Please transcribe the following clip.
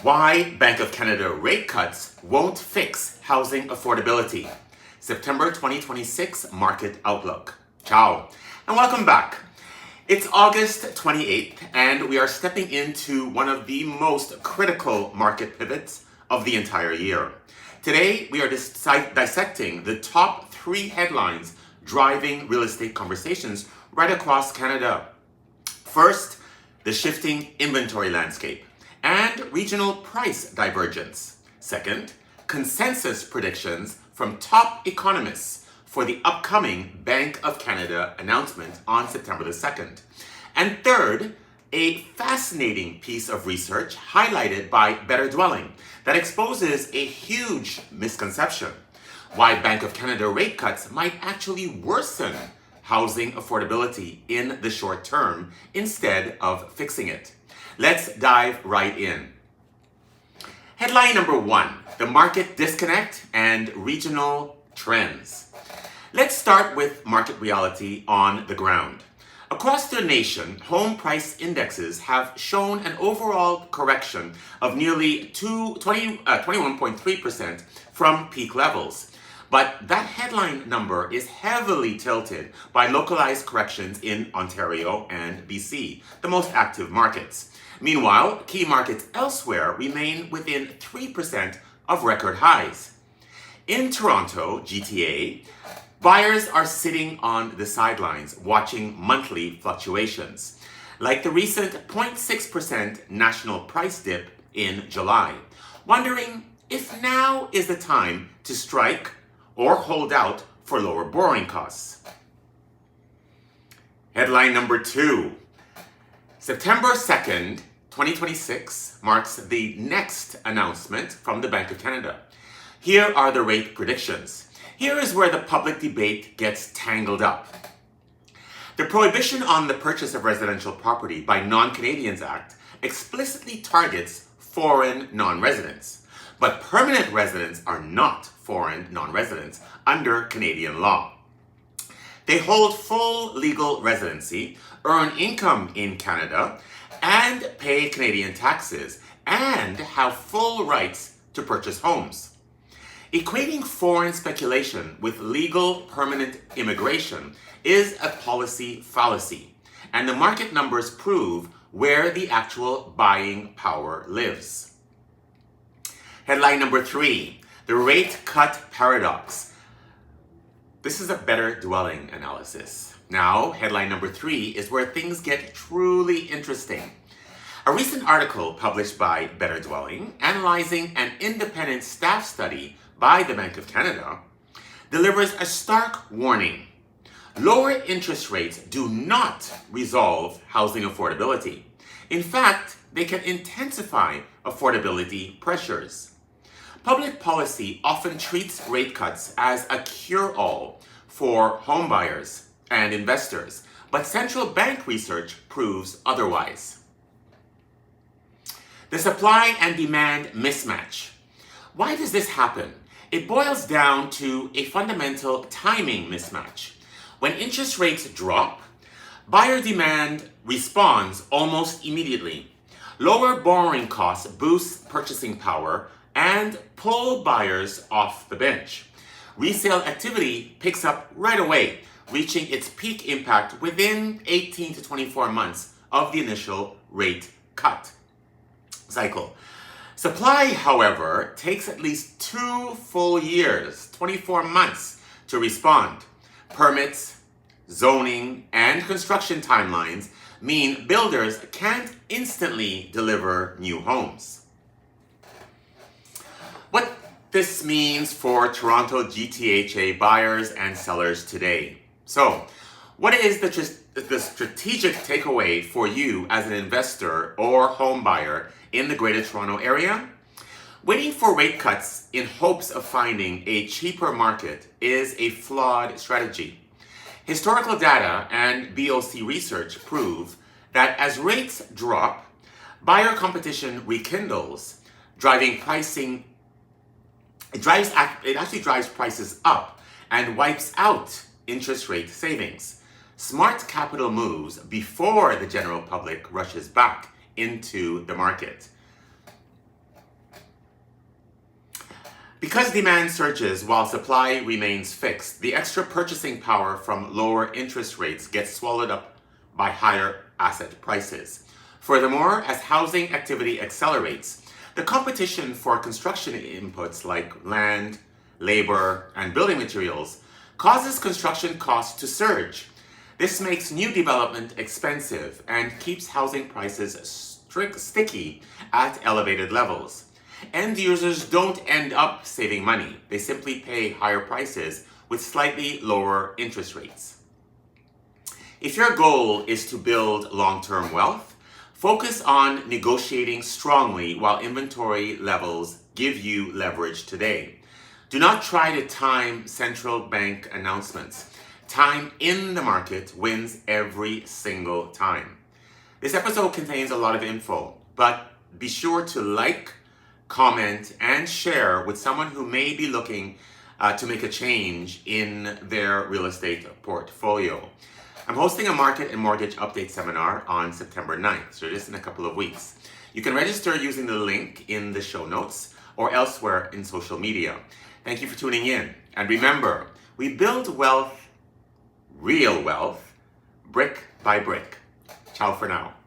Why Bank of Canada rate cuts won't fix housing affordability. September 2026 market outlook. Ciao, and welcome back. It's August 28th, and we are stepping into one of the most critical market pivots of the entire year. Today, we are dissecting the top 3 headlines driving real estate conversations right across Canada. First, the shifting inventory landscape and regional price divergence. Second, consensus predictions from top economists for the upcoming Bank of Canada announcement on September the 2nd. And third, a fascinating piece of research highlighted by Better Dwelling that exposes a huge misconception: why Bank of Canada rate cuts might actually worsen housing affordability in the short term instead of fixing it. Let's dive right in. Headline number 1, the market disconnect and regional trends. Let's start with market reality on the ground. Across the nation, home price indexes have shown an overall correction of nearly 21.3% from peak levels. But that headline number is heavily tilted by localized corrections in Ontario and BC, the most active markets. Meanwhile, key markets elsewhere remain within 3% of record highs. In Toronto, GTA, buyers are sitting on the sidelines watching monthly fluctuations, like the recent 0.6% national price dip in July, wondering if now is the time to strike or hold out for lower borrowing costs. Headline number 2. September 2nd, 2026 marks the next announcement from the Bank of Canada. Here are the rate predictions. Here is where the public debate gets tangled up. The Prohibition on the Purchase of Residential Property by Non-Canadians Act explicitly targets foreign non-residents, but permanent residents are not foreign non-residents under Canadian law. They hold full legal residency, earn income in Canada, and pay Canadian taxes, and have full rights to purchase homes. Equating foreign speculation with legal permanent immigration is a policy fallacy, and the market numbers prove where the actual buying power lives. Headline number 3, the rate cut paradox. This is a Better Dwelling analysis. Now, headline number 3 is where things get truly interesting. A recent article published by Better Dwelling, analyzing an independent staff study by the Bank of Canada, delivers a stark warning. Lower interest rates do not resolve housing affordability. In fact, they can intensify affordability pressures. Public policy often treats rate cuts as a cure-all for homebuyers and investors, but central bank research proves otherwise. The supply and demand mismatch. Why does this happen? It boils down to a fundamental timing mismatch. When interest rates drop, buyer demand responds almost immediately. Lower borrowing costs boost purchasing power and pull buyers off the bench. Resale activity picks up right away, reaching its peak impact within 18 to 24 months of the initial rate cut cycle. Supply, however, takes at least 2 full years, 24 months, to respond. Permits, zoning, and construction timelines mean builders can't instantly deliver new homes. What this means for Toronto GTHA buyers and sellers today. So, what is the strategic takeaway for you as an investor or home buyer in the Greater Toronto Area? Waiting for rate cuts in hopes of finding a cheaper market is a flawed strategy. Historical data and BOC research prove that as rates drop, buyer competition rekindles, driving pricing. It actually drives prices up and wipes out interest rate savings. Smart capital moves before the general public rushes back into the market. Because demand surges while supply remains fixed, the extra purchasing power from lower interest rates gets swallowed up by higher asset prices. Furthermore, as housing activity accelerates, the competition for construction inputs like land, labor, and building materials causes construction costs to surge. This makes new development expensive and keeps housing prices sticky at elevated levels. End users don't end up saving money. They simply pay higher prices with slightly lower interest rates. If your goal is to build long-term wealth, focus on negotiating strongly while inventory levels give you leverage today. Do not try to time central bank announcements. Time in the market wins every single time. This episode contains a lot of info, but be sure to like, comment, and share with someone who may be looking to make a change in their real estate portfolio. I'm hosting a market and mortgage update seminar on September 9th, so just in a couple of weeks. You can register using the link in the show notes or elsewhere in social media. Thank you for tuning in. And remember, we build wealth, real wealth, brick by brick. Ciao for now.